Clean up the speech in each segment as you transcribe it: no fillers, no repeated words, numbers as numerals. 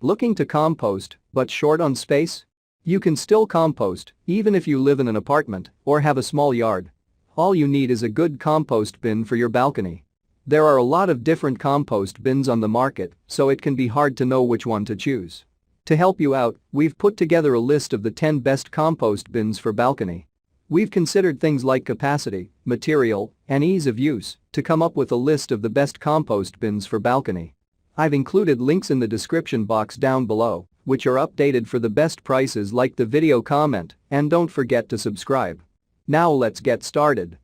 Looking to compost but short on space? You can still compost even if you live in an apartment or have a small yard. All you need is a good compost bin for your balcony. There are a lot of different compost bins on the market, so it can be hard to know which one to choose. To help you out, we've put together a list of the 10 best compost bins for balcony. We've considered things like capacity, material, and ease of use to come up with a list of the best compost bins for balcony. I've included links in the description box down below, which are updated for the best prices. Like the video, comment, and don't forget to subscribe. Now let's get started.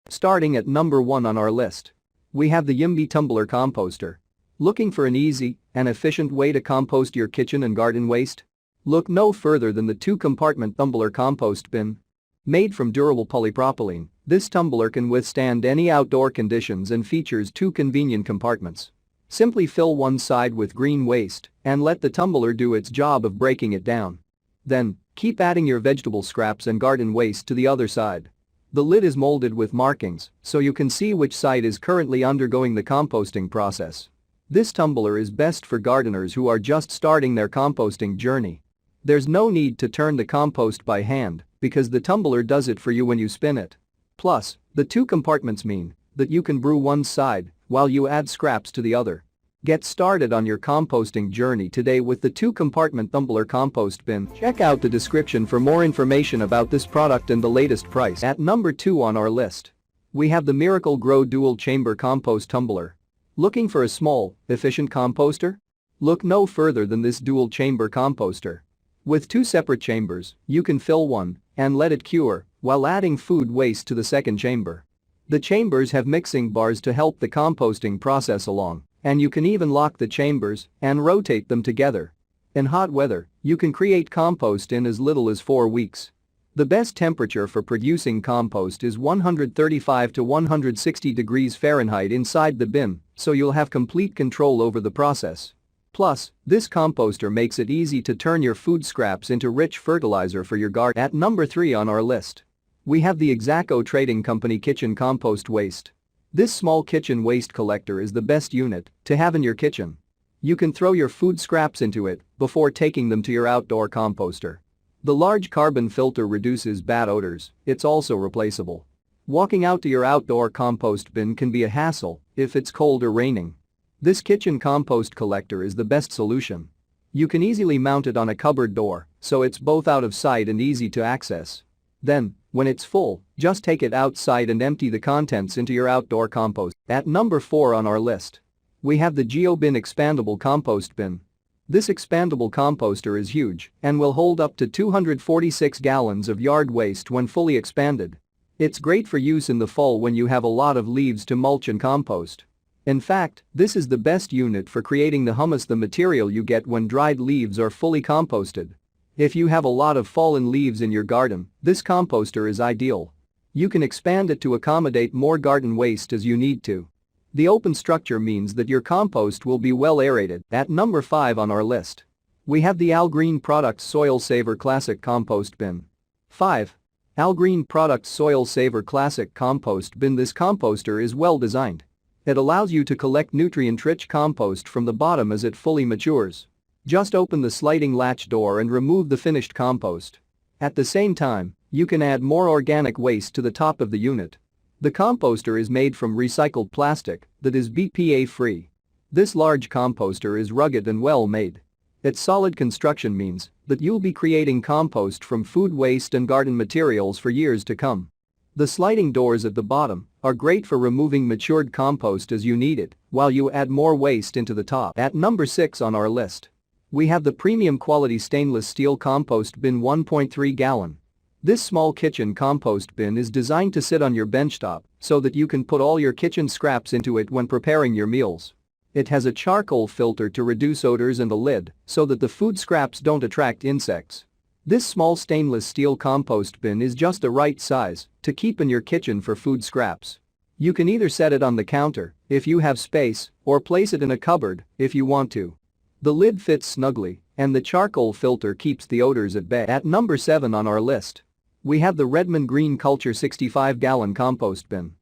Starting at number 1 on our list, we have the Yimby Tumbler Composter. Looking for an easy and efficient way to compost your kitchen and garden waste? Look no further than the 2-compartment tumbler compost bin. Made from durable polypropylene, this tumbler can withstand any outdoor conditions and features 2 convenient compartments. Simply fill one side with green waste and let the tumbler do its job of breaking it down. Then, keep adding your vegetable scraps and garden waste to the other side. The lid is molded with markings so you can see which side is currently undergoing the composting process. This tumbler is best for gardeners who are just starting their composting journey. There's no need to turn the compost by hand because the tumbler does it for you when you spin it. Plus, the 2 compartments mean that you can brew one side while you add scraps to the other. Get started on your composting journey today with the 2-compartment tumbler compost bin. Check out the description for more information about this product and the latest price. At number 2 on our list, we have the Miracle Grow Dual Chamber Compost Tumbler. Looking for a small, efficient composter? Look no further than this dual chamber composter. With 2 separate chambers, you can fill one and let it cure while adding food waste to the second chamber. The chambers have mixing bars to help the composting process along, and you can even lock the chambers and rotate them together. In hot weather, you can create compost in as little as 4 weeks. The best temperature for producing compost is 135 to 160 degrees Fahrenheit inside the bin, so you'll have complete control over the process. Plus, this composter makes it easy to turn your food scraps into rich fertilizer for your garden. At number 3 on our list, we have the Exaco Trading Company Kitchen Compost Waste. This small kitchen waste collector is the best unit to have in your kitchen. You can throw your food scraps into it before taking them to your outdoor composter. The large carbon filter reduces bad odors. It's also replaceable. Walking out to your outdoor compost bin can be a hassle if it's cold or raining. This kitchen compost collector is the best solution. You can easily mount it on a cupboard door, so it's both out of sight and easy to access. Then, when it's full, just take it outside and empty the contents into your outdoor compost. At number 4 on our list, we have the GeoBin Expandable Compost Bin. This expandable composter is huge and will hold up to 246 gallons of yard waste when fully expanded. It's great for use in the fall when you have a lot of leaves to mulch and compost. In fact, this is the best unit for creating the humus, the material you get when dried leaves are fully composted. If you have a lot of fallen leaves in your garden, this composter is ideal. You can expand it to accommodate more garden waste as you need to. The open structure means that your compost will be well aerated. At number 5 on our list, we have the Algreen Products Soil Saver Classic Compost Bin. 5. Algreen Products Soil Saver Classic Compost Bin. This composter is well designed. It allows you to collect nutrient-rich compost from the bottom as it fully matures. Just open the sliding latch door and remove the finished compost. At the same time, you can add more organic waste to the top of the unit. The composter is made from recycled plastic that is BPA-free. This large composter is rugged and well made. Its solid construction means that you'll be creating compost from food waste and garden materials for years to come. The sliding doors at the bottom are great for removing matured compost as you need it, while you add more waste into the top. At number 6 on our list, we have the premium quality stainless steel compost bin 1.3 gallon. This small kitchen compost bin is designed to sit on your benchtop so that you can put all your kitchen scraps into it when preparing your meals. It has a charcoal filter to reduce odors and a lid so that the food scraps don't attract insects. This small stainless steel compost bin is just the right size to keep in your kitchen for food scraps. You can either set it on the counter if you have space or place it in a cupboard if you want to. The lid fits snugly and the charcoal filter keeps the odors at bay. At number 7 on our list, we have the Redmond Green Culture 65-gallon compost bin.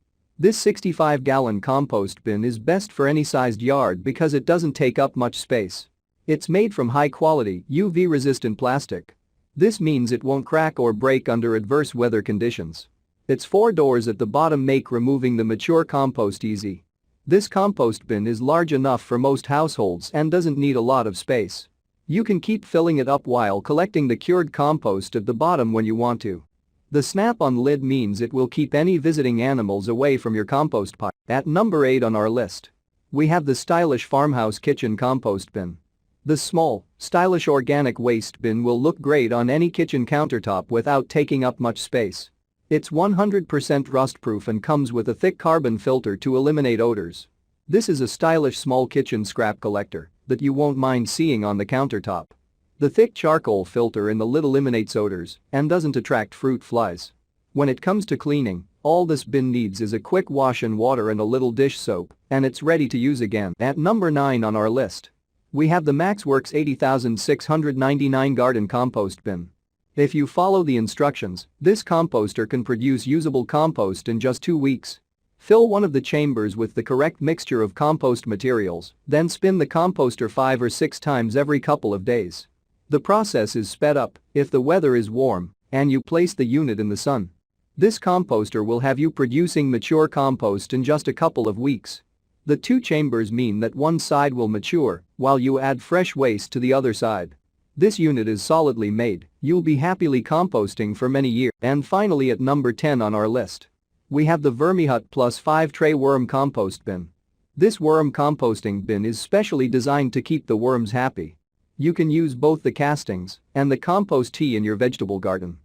This 65-gallon compost bin is best for any sized yard because it doesn't take up much space. It's made from high-quality, UV-resistant plastic. This means it won't crack or break under adverse weather conditions. Its 4 doors at the bottom make removing the mature compost easy. This compost bin is large enough for most households and doesn't need a lot of space. You can keep filling it up while collecting the cured compost at the bottom when you want to. The snap-on lid means it will keep any visiting animals away from your compost pile. At number 8 on our list, we have the stylish farmhouse kitchen compost bin. This small, stylish organic waste bin will look great on any kitchen countertop without taking up much space. It's 100% rust-proof and comes with a thick carbon filter to eliminate odors. This is a stylish small kitchen scrap collector that you won't mind seeing on the countertop. The thick charcoal filter in the lid eliminates odors and doesn't attract fruit flies. When it comes to cleaning, all this bin needs is a quick wash in water and a little dish soap, and it's ready to use again. At number 9 on our list, we have the Maxworks 80,699 garden compost bin. If you follow the instructions, this composter can produce usable compost in just 2 weeks. Fill one of the chambers with the correct mixture of compost materials, then spin the composter 5 or 6 times every couple of days. The process is sped up if the weather is warm and you place the unit in the sun. This composter will have you producing mature compost in just a couple of weeks. The 2 chambers mean that one side will mature while you add fresh waste to the other side. This unit is solidly made, you'll be happily composting for many years. And finally at number 10 on our list, we have the Vermihut Plus 5 Tray Worm Compost Bin. This worm composting bin is specially designed to keep the worms happy. You can use both the castings and the compost tea in your vegetable garden.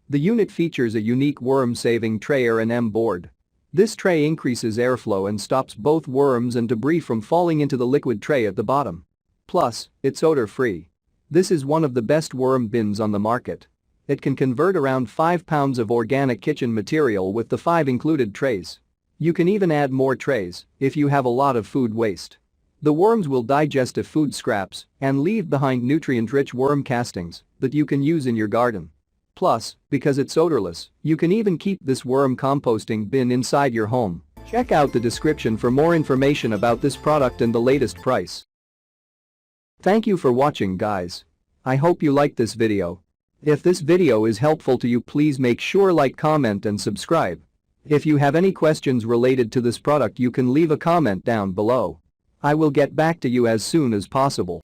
The unit features a unique worm-saving tray R&M board. This tray increases airflow and stops both worms and debris from falling into the liquid tray at the bottom. Plus, it's odor-free. This is one of the best worm bins on the market. It can convert around 5 pounds of organic kitchen material with the 5 included trays. You can even add more trays if you have a lot of food waste. The worms will digest the food scraps and leave behind nutrient-rich worm castings that you can use in your garden. Plus, because it's odorless, you can even keep this worm composting bin inside your home. Check out the description for more information about this product and the latest price. Thank you for watching, guys. I hope you liked this video. If this video is helpful to you, please make sure like, comment and subscribe. If you have any questions related to this product, you can leave a comment down below. I will get back to you as soon as possible.